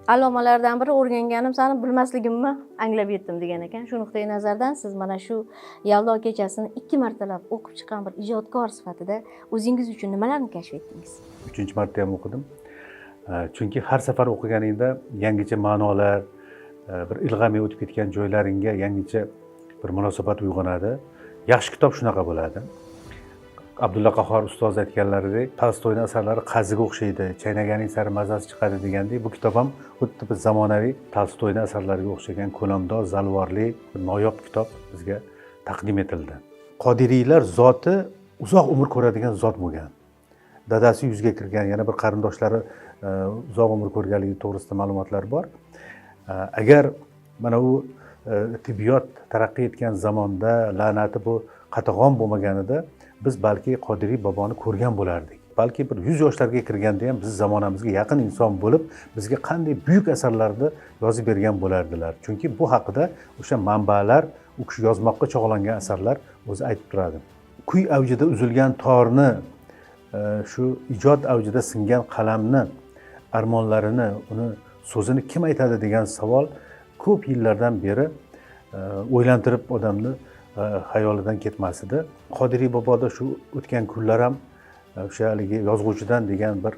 alomalardan biri o'rganganim sani bilmasligimni anglab yetdim degan ekan. Shu nuqtai nazardan siz mana shu Yallo kechasini 2 martalab o'qib chiqqan bir ijodkor sifatida o'zingiz uchun nimalarni kashf etdingiz? 3-marta ham o'qidim. Chunki har safar o'qiganingda yangicha ma'nolar, bir ilg'amay o'tib ketgan joylaringga yangicha bir munosabat uyg'onadi. Yaxshi kitob shunaqa bo'ladi. Abdulla Qahhor ustoz aytganlaridek, Tolstoyning asarlari qaziga o'xshaydi, chaynaganing sari mazasi chiqadi degandek, bu kitob ham xuddi bir zamonaviy Tolstoyning asarlariga o'xshagan ko'lamdor, zalvorli, noyob kitob bizga taqdim etildi. Qodiriylar zoti uzoq umr ko'radigan zot bo'lgan. Dadasi yuzga kirgan, yana bir qarindoshlari uzoq umr ko'rganligi to'g'risida ma'lumotlar bor. Agar mana u tibbiyot taraqqiy etgan zamonda la'nati bu qatag'on bo'lmaganida biz balki Qodiriy boboni ko'rgan bo'lardik. Balki bir 100 yoshlarga kirganda ham biz zamonamizga yaqin inson bo'lib, bizga qanday buyuk asarlarni yozib bergan bo'lardilar. Chunki bu haqida o'sha manbalar, u kishi yozmoqqa chog'langan asarlar o'zi aytib turadi. Kuy avjida uzilgan torni, shu ijod avjida singan qalamni, armonlarini, uni so'zini kim aytadi degan savol ko'p yillardan beri o'ylantirib odamni xayolidan ketmas edi. Qodiriy boboda shu o'tgan kunlar ham o'sha haligi yozg'uvchidan degan bir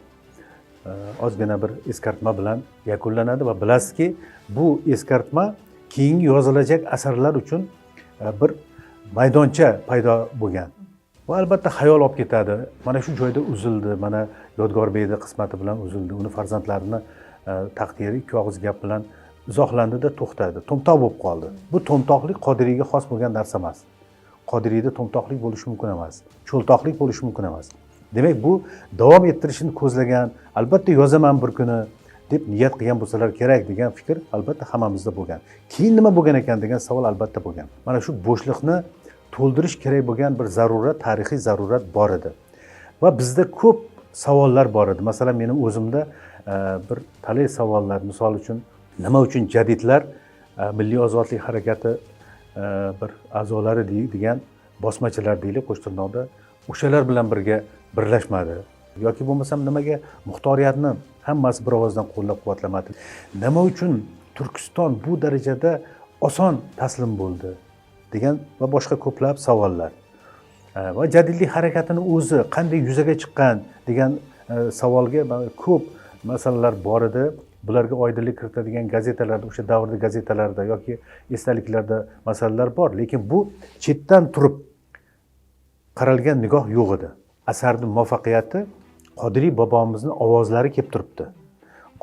ozgina bir eskartma bilan yakunlanadi va bilasizki, bu eskartma keyingi yozilajak asarlar uchun bir maydoncha paydo bo'lgan. Va albatta xayol olib ketadi. Mana shu joyda uzildi, mana Yodgorbekni qismati bilan uzildi. Uni farzandlarini taqdiri ikki og'iz gap bilan izohlandida to'xtadi, to'mtoq bo'lib qoldi. Bu to'mtoqlik Qodiriyga xos bo'lgan narsa emas. Qodiriyda to'mtoqlik bo'lishi mumkin emas, cho'ltoqlik bo'lishi mumkin emas. Demak, bu davom ettirishni ko'zlagan, albatta yozaman bir kuni deb niyat qilgan bo'lsalar kerak degan fikr albatta hammamizda bo'lgan. Keyin nima bo'lgan ekan degan savol albatta bo'lgan. Mana shu bo'shliqni to'ldirish kerak bo'lgan bir zarurat, tarixiy zarurat bor edi. Va bizda ko'p savollar bor edi. Masalan, mening o'zimda bir talay savollar, misol uchun nima uchun jadidlar Milliy ozodlik harakati bir a'zolari degan bosmachilar deylik Qo'shtirnoqda o'shalar bilan birga birlashmadi yoki bo'lmasam nimaga muxtoriyatni hammasi bir ovozdan qo'llab-quvvatlamadi? Nima uchun Turkiston bu darajada oson taslim bo'ldi degan va boshqa ko'plab savollar. Va jadidlik harakatini o'zi qanday yuzaga chiqqan degan savolga ko'p masalalar bor edi. Bularga oydinlik kiritadigan gazetalarda, o'sha davrda gazetalarda yoki esdaliklarda masalalar bor, lekin bu chetdan turib qaralgan nigoh yo'q edi. Asarning muvaffaqiyati Qodiriy bobomizning ovozlari kelib turibdi.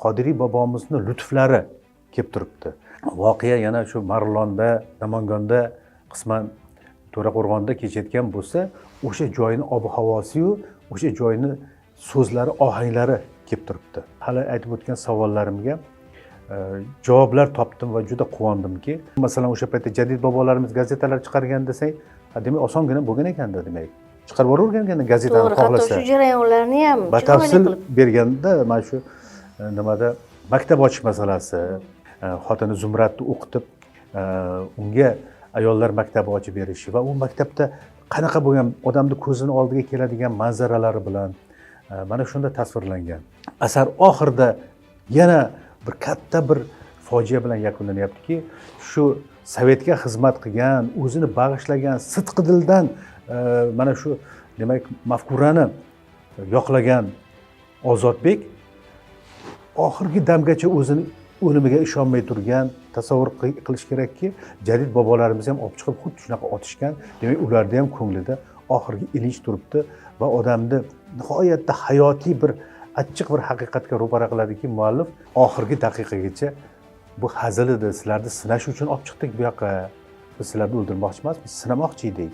Qodiriy bobomizning lutflari kelib turibdi. Voqea yana shu Marg'ilonda, Namangonda, qisman To'raqo'rg'onda kechayotgan bo'lsa, o'sha joyning ob-havosiyu, o'sha joyning so'zlari, ohanglari kelib turibdi. Hali aytib o'tgan savollarimga javoblar topdim va juda quvondimki, masalan, o'sha paytda jadid bobolarimiz gazetalar chiqargan desang, demak osongina bo'lgan ekanda, demak. Chiqarib yuborganda gazetani xohlasa. To'g'ri, shu jarayonlarni ham batafsil berganda, mana shu nimada maktab ochish masalasi, xotini Zumradni o'qitib, unga ayollar maktabi ochib berishi va u maktabda qanaqa bo'lgan odamning ko'zini oldiga keladigan manzaralari bilan mana shunda tasvirlangan. Asar oxirida yana bir katta bir fojia bilan yakunlanyaptiki, shu Sovetga xizmat qilgan, o'zini bag'ishlagan, sidqi dildan mana shu demak mafkurani yoqlagan Ozodbek oxirgi damgacha o'zini o'limiga ishonmay turgan. Tasavvur qilish kerakki, jadid bobolarimiz ham olib chiqib xuddi shunaqa otishgan. Demak, ularda ham ko'nglida oxirgi ilinj turibdi va odamni nihoyatda hayotiy bir achchiq bir haqiqatga ro'para qiladiki, muallif oxirgi daqiqagacha bu hazil edi, sizlarni sinash uchun olib chiqdik bu yoqqa, biz sizlarni o'ldirmoqchi emas, biz sinamoqchi edik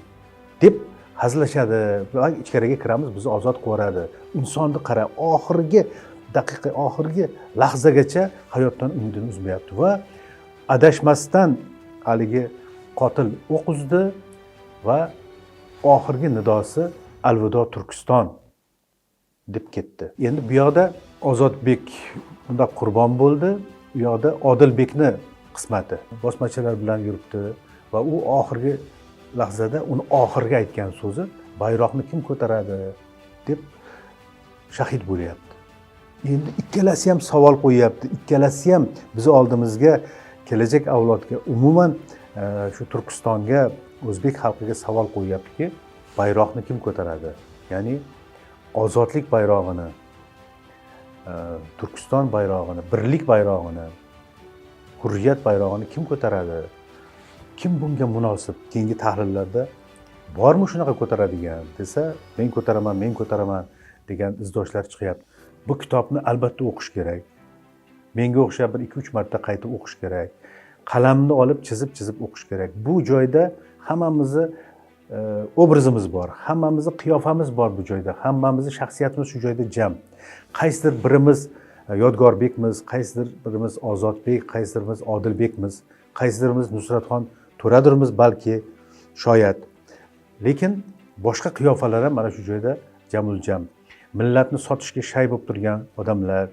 deb hazillashadi va ichkariga kiramiz, bizni ozod qilib yuboradi. Insonni qara, oxirgi daqiqa, oxirgi lahzagacha hayotdan umidini uzmayapti va adashmasdan haligi qotil o'q uzdi va oxirgi nidosi Alvido Turkiston deb ketdi. Endi bu yoqda Ozodbek unda qurbon bo'ldi, bu yoqda Odilbekni qismati bosmachilar bilan yuribdi va u oxirgi lahzada uni oxirgi aytgan so'zi bayroqni kim ko'taradi deb shahid bo'lyapti. endi ikkalasi ham savol qo'yyapti, ikkalasi ham biz oldimizga kelajak avlodga umuman shu Turkistonga, o'zbek xalqiga savol qo'yyaptiki, bayroqni kim ko'taradi? Ya'ni ozodlik bayrog'ini, Turkiston bayrog'ini, birlik bayrog'ini, hurriyat bayrog'ini kim ko'taradi? Kim bunga munosib? Keyingi tahlillarda bormi shunaqa ko'taradigan desa, men ko'taraman degan izdoshlar chiqyapti. Bu kitobni albatta o'qish kerak. Menga o'xshab bir 2-3 marta qayta o'qish kerak. Qalamni olib chizib o'qish kerak. Bu joyda hammamizni obrazimiz bor, hammamizni qiyofamiz bor bu joyda, hammamizni shaxsiyatimiz shu joyda jam. Qaysidir birimiz Yodgorbekmiz, qaysidir birimiz Ozodbek, qaysidirimiz Odilbekmiz, qaysidirimiz Nusratxon To'radirmiz balki, shoyat. Lekin boshqa qiyofalar ham mana shu joyda jamuljam. Millatni sotishga shay bo'lib turgan odamlar,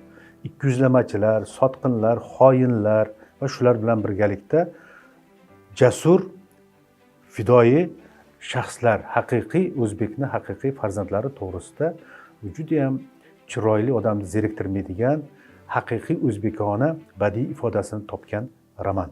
ikkiyuzlamachilar, sotqinlar, xoinlar va shular bilan birgalikda jasur, fidoyi shaxslar, haqiqiy o'zbekni haqiqiy farzandlari to'g'risida juda ham chiroyli odamni zeriktirmaydigan haqiqiy o'zbekona badiiy ifodasini topgan roman.